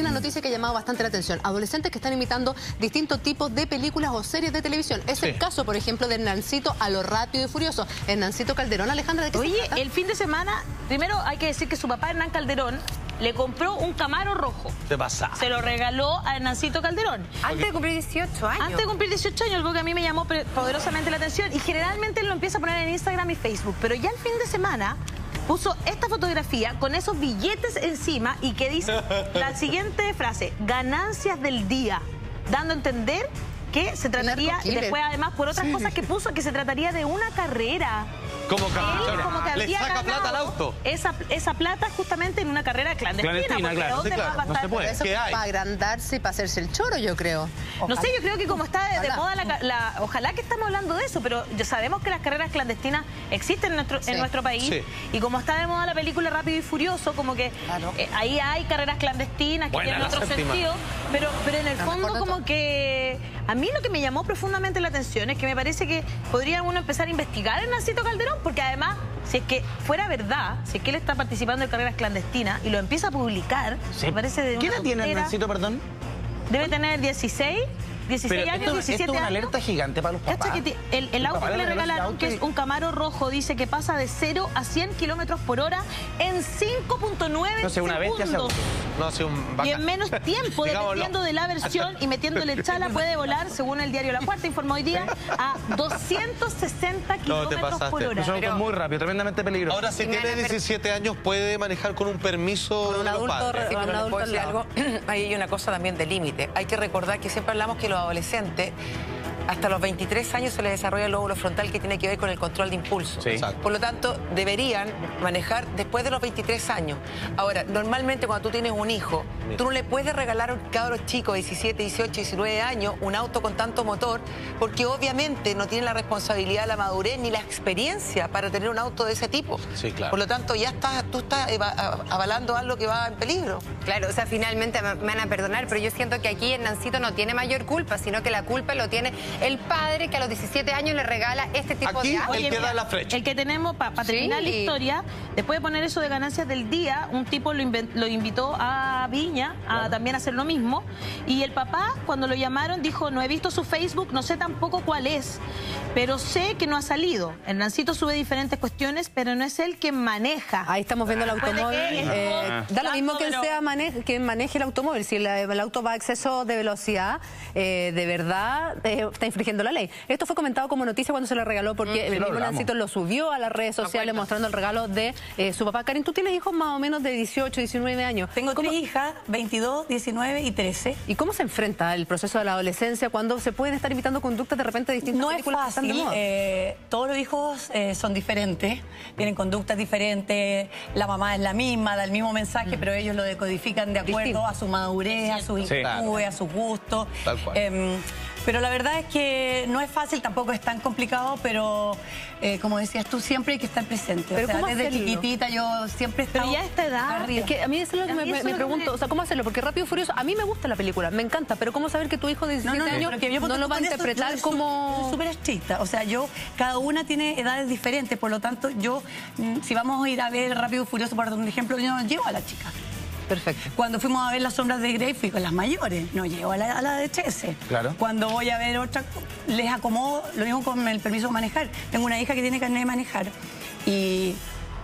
una noticia que ha llamado bastante la atención. Adolescentes que están imitando distintos tipos de películas o series de televisión. Es el caso, por ejemplo, de Hernancito a lo Rápido y Furioso. Hernancito Calderón, Alejandra, ¿de qué se trata? El fin de semana, primero hay que decir que su papá, Hernán Calderón, le compró un Camaro rojo. ¿Qué pasa? Se lo regaló a Hernancito Calderón. Antes de cumplir 18 años. Antes de cumplir 18 años, algo que a mí me llamó poderosamente la atención. Y generalmente él lo empieza a poner en Instagram y Facebook. Pero ya el fin de semana puso esta fotografía con esos billetes encima y que dice la siguiente frase: ganancias del día, dando a entender que se trataría, después además por otras cosas que puso, que se trataría de una carrera. Como que le saca plata al auto. Esa plata justamente en una carrera clandestina. Claro. ¿Dónde va a No se puede. Eso es para agrandarse y para hacerse el choro, yo creo. No sé, yo creo que como está de moda ojalá que estamos hablando de eso, pero ya sabemos que las carreras clandestinas existen en nuestro país. Sí. Y como está de moda la película Rápido y Furioso, como que ahí hay carreras clandestinas que tienen otro sentido, pero en el fondo como que a mí lo que me llamó profundamente la atención es que me parece que podría uno empezar a investigar en Hernancito Calderón, porque además, si es que fuera verdad, si es que él está participando en carreras clandestinas y lo empieza a publicar, me parece de una ¿Qué edad tiene Hernancito, perdón? Debe tener 16 años, 17 esto es una años. alerta gigante para los papás. El auto que le regalaron, que es un Camaro rojo, dice que pasa de 0 a 100 kilómetros por hora en 5.9 no sé, una bestia segundos. No sé, un vaca. Y en menos tiempo, dependiendo de la versión y metiéndole chala, puede volar, según el diario La Cuarta, informó hoy día, a 260 kilómetros por hora. Es un auto muy rápido, tremendamente peligroso. Ahora, si tiene 17 años, puede manejar con un permiso de los padres. Sí, pero puedo decir algo. Ahí hay una cosa también de límite. Hay que recordar que siempre hablamos que los adolescentes, hasta los 23 años se les desarrolla el lóbulo frontal, que tiene que ver con el control de impulso. Sí. Por lo tanto, deberían manejar después de los 23 años. Ahora, normalmente cuando tú tienes un hijo, tú no le puedes regalar a un cabro chico de 17, 18, 19 años un auto con tanto motor, porque obviamente no tiene la responsabilidad, la madurez ni la experiencia para tener un auto de ese tipo. Sí, claro. Por lo tanto, tú estás avalando algo que va en peligro. Claro, o sea, finalmente me van a perdonar, pero yo siento que aquí Hernancito no tiene mayor culpa, sino que la culpa lo tiene el padre, que a los 17 años le regala este tipo de auto. Aquí el que da la flecha. El que tenemos, para terminar la historia, después de poner eso de ganancias del día, un tipo lo invitó a Viña a también hacer lo mismo, y el papá, cuando lo llamaron, dijo: no he visto su Facebook, no sé tampoco cuál es, pero sé que no ha salido. Hernancito sube diferentes cuestiones, pero no es él quien maneja. Ahí estamos viendo el automóvil. Da lo mismo que quien maneje el automóvil. Si el auto va a exceso de velocidad, de verdad está infringiendo la ley. Esto fue comentado como noticia cuando se le regaló, porque el mismo Hernancito lo subió a las redes sociales mostrando el regalo de su papá. Karin, tú tienes hijos más o menos de 18, 19 años. Tengo 3 hijas, 22, 19 y 13. ¿Y cómo se enfrenta el proceso de la adolescencia cuando se pueden estar imitando conductas de repente distintas? No es fácil. Todos los hijos son diferentes, tienen conductas diferentes, la mamá es la misma, da el mismo mensaje, pero ellos lo decodifican de acuerdo a su madurez, a su inquietud, a su gusto. Tal cual. Pero la verdad es que no es fácil, tampoco es tan complicado, pero como decías tú, siempre hay que estar presente. Pero o sea, ¿cómo desde hacerlo? chiquitita yo siempre he estado... Pero ya a esta edad... Es que a mí eso es lo que me pregunto, o sea, ¿cómo hacerlo? Porque Rápido y Furioso, a mí me gusta la película, me encanta, pero ¿cómo saber que tu hijo de 17 años no lo va a interpretar como...? Soy súper estricta, o sea, cada una tiene edades diferentes, por lo tanto, si vamos a ir a ver Rápido y Furioso, por ejemplo, yo no llevo a la chica. Perfecto. Cuando fuimos a ver Las Sombras de Grey, fui con las mayores, no llevo a la de 13. Claro. Cuando voy a ver otra, les acomodo, lo mismo con el permiso de manejar. Tengo una hija que tiene carnet de manejar y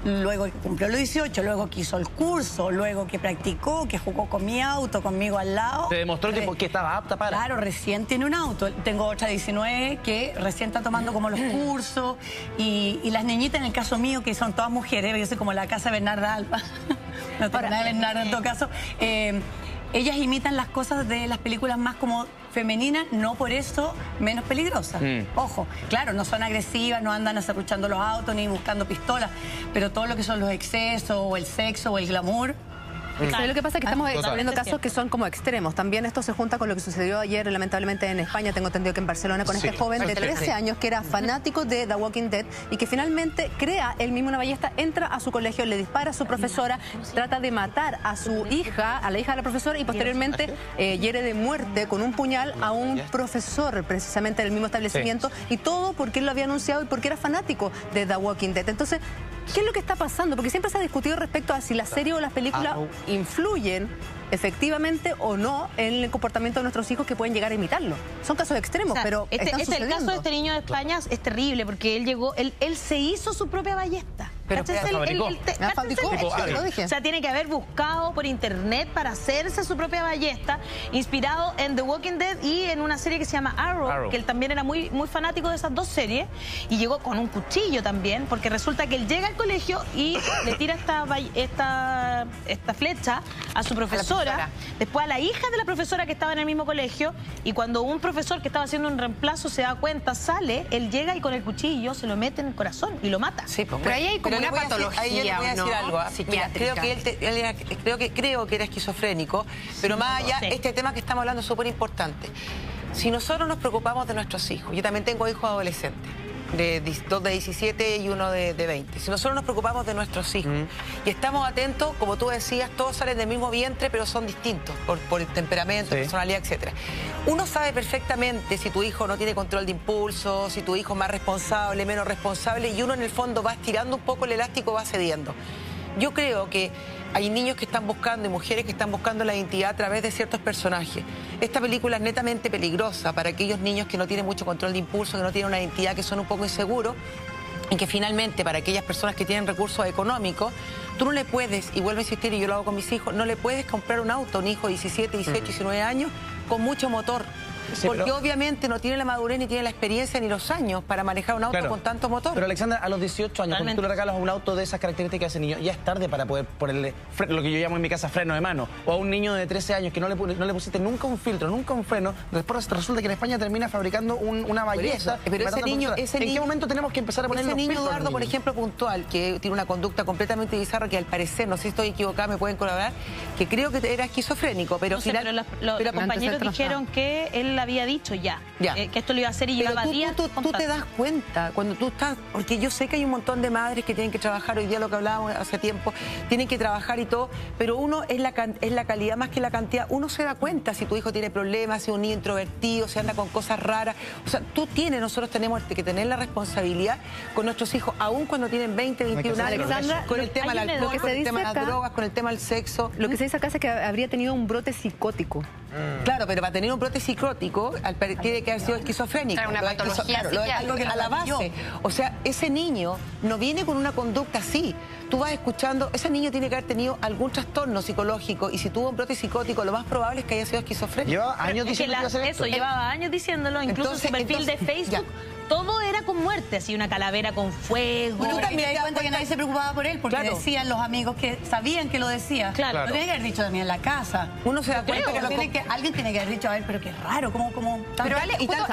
luego que cumplió los 18, luego que hizo el curso, luego que practicó, que jugó con mi auto, conmigo al lado. ¿Te demostró que estaba apta para? Claro, recién tiene un auto. Tengo otra 19 que recién está tomando como los cursos. Y las niñitas, en el caso mío, que son todas mujeres, yo soy como la casa Bernarda Alba. No tengo nada de Bernarda en todo caso. Ellas imitan las cosas de las películas más como femeninas, no por eso menos peligrosas. Ojo, claro, no son agresivas, no andan acerruchando los autos ni buscando pistolas, pero todo lo que son los excesos, o el sexo, o el glamour... Lo que pasa es que estamos viendo casos que son como extremos. También esto se junta con lo que sucedió ayer, lamentablemente, en España, tengo entendido que en Barcelona, con este joven de 13 años que era fanático de The Walking Dead y que finalmente crea él mismo una ballesta, entra a su colegio, le dispara a su profesora, trata de matar a su hija, a la hija de la profesora, y posteriormente hiere de muerte con un puñal a un profesor, precisamente del mismo establecimiento, y todo porque él lo había anunciado y porque era fanático de The Walking Dead. Entonces, ¿qué es lo que está pasando? Porque siempre se ha discutido respecto a si la serie o las películas influyen efectivamente o no en el comportamiento de nuestros hijos que pueden llegar a imitarlo. Son casos extremos, pero el caso de este niño de España es terrible porque él llegó, él se hizo su propia ballesta. Pero O sea, tiene que haber buscado por internet para hacerse su propia ballesta, inspirado en The Walking Dead y en una serie que se llama Arrow, que él también era muy fanático de esas dos series, y llegó con un cuchillo también, porque resulta que él llega al colegio y le tira esta flecha a su profesora, después a la hija de la profesora que estaba en el mismo colegio, y cuando un profesor que estaba haciendo un reemplazo se da cuenta, sale, él llega y con el cuchillo se lo mete en el corazón y lo mata. Sí, pues, pero ahí hay como una patología, ahí yo le voy a decir algo. Mira, creo que era esquizofrénico, pero más allá, este tema que estamos hablando es súper importante. Si nosotros nos preocupamos de nuestros hijos, yo también tengo hijos adolescentes, dos de 17 y uno de 20. Si nosotros nos preocupamos de nuestros hijos y estamos atentos, como tú decías, todos salen del mismo vientre, pero son distintos por el temperamento, personalidad, etc. Uno sabe perfectamente si tu hijo no tiene control de impulso, si tu hijo es más responsable, menos responsable, y uno en el fondo va estirando un poco el elástico, va cediendo. Yo creo que hay niños que están buscando y mujeres que están buscando la identidad a través de ciertos personajes. Esta película es netamente peligrosa para aquellos niños que no tienen mucho control de impulso, que no tienen una identidad, que son un poco inseguros, y que finalmente para aquellas personas que tienen recursos económicos, tú no le puedes, y vuelvo a insistir, y yo lo hago con mis hijos, no le puedes comprar un auto a un hijo de 17, 18, 19 años con mucho motor. Sí, porque obviamente no tiene la madurez, ni tiene la experiencia, ni los años para manejar un auto con tanto motor. Pero Alexandra, a los 18 años, cuando tú le regalas un auto de esas características a ese niño, ya es tarde para poder ponerle lo que yo llamo en mi casa freno de mano. O a un niño de 13 años que no le pusiste nunca un filtro, nunca un freno, después resulta que en España termina fabricando una ballesta. Pero ese niño, ¿en qué momento tenemos que empezar a poner ese los niño, filtros? Eduardo, por ejemplo, puntual, que tiene una conducta completamente bizarra, que al parecer, no sé si estoy equivocada, me pueden colaborar, que creo que era esquizofrénico, pero no sé, pero los compañeros dijeron que él había dicho que esto lo iba a hacer y llevaba días. Tú te das cuenta cuando tú estás, porque yo sé que hay un montón de madres que tienen que trabajar, hoy día lo que hablábamos hace tiempo, tienen que trabajar y todo, pero uno es la calidad más que la cantidad. Uno se da cuenta si tu hijo tiene problemas, si es un niño introvertido, si anda con cosas raras. O sea, nosotros tenemos que tener la responsabilidad con nuestros hijos, aún cuando tienen 20, 21 años, con el tema del alcohol, con el tema de las drogas, con el tema del sexo. Lo que se dice acá es que habría tenido un brote psicótico. Claro, pero para tener un brote psicótico tiene que haber sido esquizofrénico. Una patología a la base. O sea, ese niño no viene con una conducta así. Tú vas escuchando, ese niño tiene que haber tenido algún trastorno psicológico, y si tuvo un brote psicótico, lo más probable es que haya sido esquizofrénico. Llevaba años diciendo que iba a hacer esto. Llevaba años diciéndolo, incluso en su perfil de Facebook. Todo era con muerte, así una calavera con fuego. Bueno, tú también te das cuenta que nadie se preocupaba por él, porque decían los amigos que sabían que lo decía. Claro. Lo tiene que haber dicho también en la casa. Uno se da cuenta que alguien tiene que haber dicho, a ver, pero qué raro, ¿cómo pero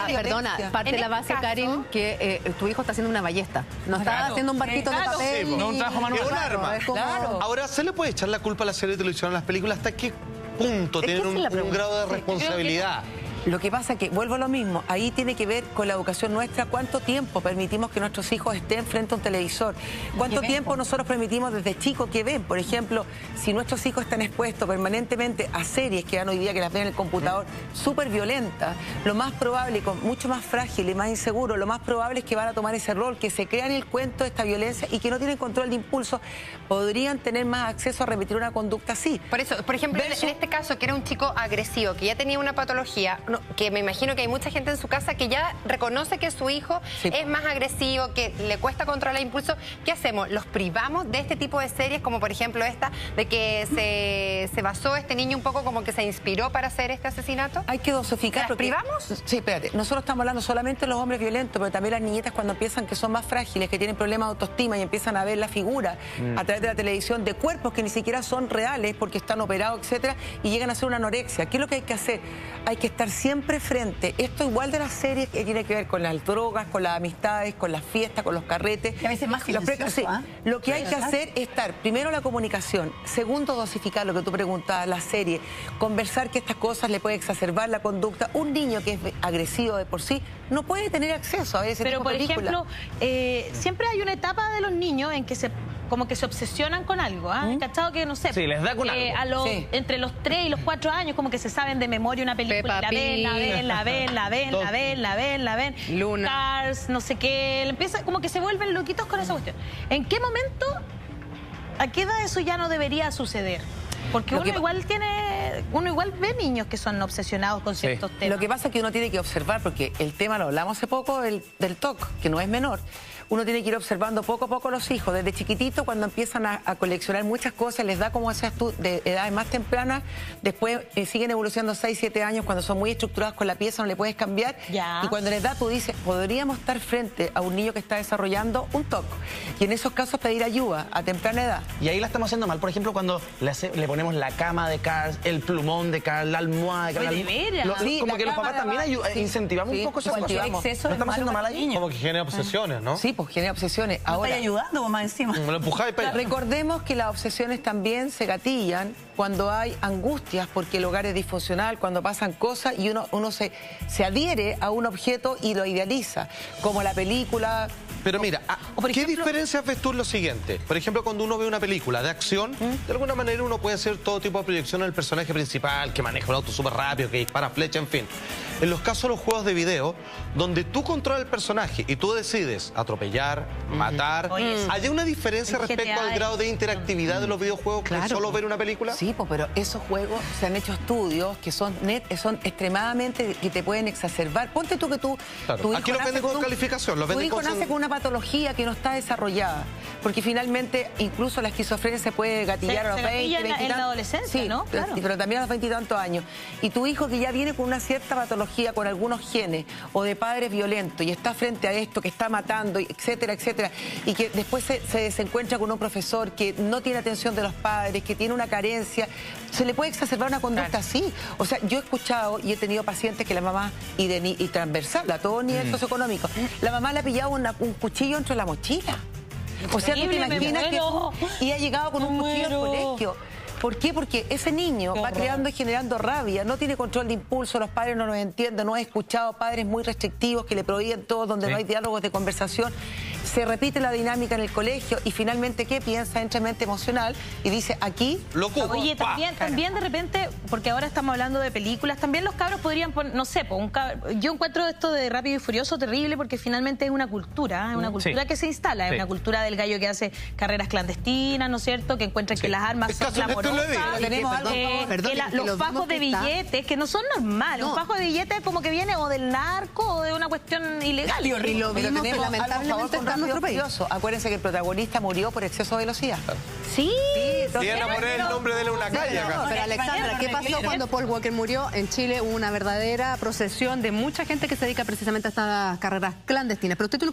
perdona, parte de la base, Karin, que tu hijo está haciendo una ballesta. No está haciendo un barquito de papel. Sí, no un trabajo manual. Es un arma. Claro. Ahora, ¿se le puede echar la culpa a la serie de televisión, a las películas? ¿Hasta qué punto tienen un grado de responsabilidad? Lo que pasa es que, vuelvo a lo mismo, ahí tiene que ver con la educación nuestra, cuánto tiempo permitimos que nuestros hijos estén frente a un televisor, cuánto tiempo nosotros permitimos desde chicos que ven. Por ejemplo, si nuestros hijos están expuestos permanentemente a series que dan hoy día, que las ven en el computador, súper violentas, lo más probable, mucho más frágil y más inseguro, lo más probable es que van a tomar ese rol, que se crean el cuento de esta violencia y que no tienen control de impulso, podrían tener más acceso a repetir una conducta así. Por eso, por ejemplo, en este caso, que era un chico agresivo, que ya tenía una patología, que me imagino que hay mucha gente en su casa que ya reconoce que su hijo es más agresivo, que le cuesta controlar el impulso. ¿Qué hacemos? ¿Los privamos de este tipo de series, como por ejemplo esta, de que se basó este niño un poco, como que se inspiró para hacer este asesinato? Hay que dosificar. ¿Los privamos? Sí, espérate. Nosotros estamos hablando solamente de los hombres violentos, pero también las niñetas, cuando empiezan, que son más frágiles, que tienen problemas de autoestima y empiezan a ver la figura a través de la televisión de cuerpos que ni siquiera son reales porque están operados, etcétera, y llegan a hacer una anorexia. ¿Qué es lo que hay que hacer? Hay que estar siempre frente. Esto igual de las series que tiene que ver con las drogas, con las amistades, con las fiestas, con los carretes. Y a veces más silencioso, Lo que hay que hacer es estar, primero, la comunicación, segundo, dosificar lo que tú preguntabas, la serie, conversar que estas cosas le pueden exacerbar la conducta. Un niño que es agresivo de por sí no puede tener acceso a ver ese tipo de películas. Pero, por ejemplo, siempre hay una etapa de los niños en que como que se obsesionan con algo, ¿cachado? Que no sé. Sí, les da con algo. Entre los 3 y los 4 años, como que se saben de memoria una película. La ven. Luna. Cars, no sé qué. Empieza como que se vuelven loquitos con esa cuestión. ¿En qué momento, a qué edad eso ya no debería suceder? Porque uno igual tiene uno igual ve niños que son obsesionados con ciertos temas. Lo que pasa es que uno tiene que observar, porque el tema lo hablamos hace poco del TOC, que no es menor. Uno tiene que ir observando poco a poco a los hijos. Desde chiquitito, cuando empiezan a coleccionar muchas cosas, les da, como decías tú, de edades más tempranas, después siguen evolucionando 6, 7 años, cuando son muy estructurados con la pieza, no le puedes cambiar. Y cuando les da, tú dices, podríamos estar frente a un niño que está desarrollando un TOC. Y en esos casos pedir ayuda a temprana edad. Y ahí la estamos haciendo mal. Por ejemplo, cuando le ponemos la cama de Carl, el plumón de Carl, la almohada de Carl. Como que los papás también incentivamos un poco esas cosas. ¿No estamos haciendo mal ahí? Como que genera obsesiones, ¿no? Sí, pues genera obsesiones. Ahora, ayudando más encima. Me lo empujáis para allá. Recordemos que las obsesiones también se gatillan cuando hay angustias porque el hogar es disfuncional, cuando pasan cosas y uno se adhiere a un objeto y lo idealiza, como la película. Pero mira, ¿qué diferencia ves tú en lo siguiente? Por ejemplo, cuando uno ve una película de acción, de alguna manera uno puede hacer todo tipo de proyección al personaje principal, que maneja un auto súper rápido, que dispara flecha, en fin. En los casos de los juegos de video, donde tú controlas el personaje y tú decides atropellar, matar, ¿hay una diferencia respecto al grado de interactividad de los videojuegos que solo ver una película? Sí, pues, pero esos juegos se han hecho estudios que son extremadamente, que te pueden exacerbar. Ponte tú que tu hijo aquí lo venden con calificación, lo venden con... nace con una patología que no está desarrollada, porque finalmente incluso la esquizofrenia se puede gatillar a los 20, 20 en la adolescencia, sí, ¿no? Claro. Pero también a los 20 y tantos años. Y tu hijo que ya viene con una cierta patología, con algunos genes, o de padres violentos, y está frente a esto, que está matando, etcétera, etcétera, y que después se encuentra con un profesor que no tiene atención de los padres, que tiene una carencia, se le puede exacerbar una conducta así. O sea, yo he escuchado y he tenido pacientes que la mamá, y transversal, a todo nivel socioeconómico, la mamá le ha pillado un cuchillo entre la mochila. O sea, tú te imaginas que y ha llegado con un cuchillo al colegio. ¿Por qué? Porque ese niño va creando y generando rabia, no tiene control de impulso, los padres no los entienden, no he escuchado padres muy restrictivos que le prohíben todo, donde no hay diálogos de conversación. Se repite la dinámica en el colegio y finalmente, ¿qué piensa? Entra en mente emocional y dice, aquí... Oye, también de repente, porque ahora estamos hablando de películas, también los cabros podrían poner, no sé, yo encuentro esto de Rápido y Furioso terrible porque finalmente es una cultura, que se instala, es una cultura del gallo que hace carreras clandestinas, ¿no es cierto? Que encuentra que las armas son clamorosas, los fajos de billetes, que no son normales, un fajo de billetes como que viene o del narco o de una cuestión ilegal. Y lo vimos que lamentablemente está en nuestro país. Acuérdense que el protagonista murió por exceso de velocidad. Sí. Tiene a poner el nombre de una calle acá. Pero Alexandra, ¿qué pasó cuando Paul Walker murió? En Chile hubo una verdadera procesión de mucha gente que se dedica precisamente a estas carreras clandestinas. Pero usted tiene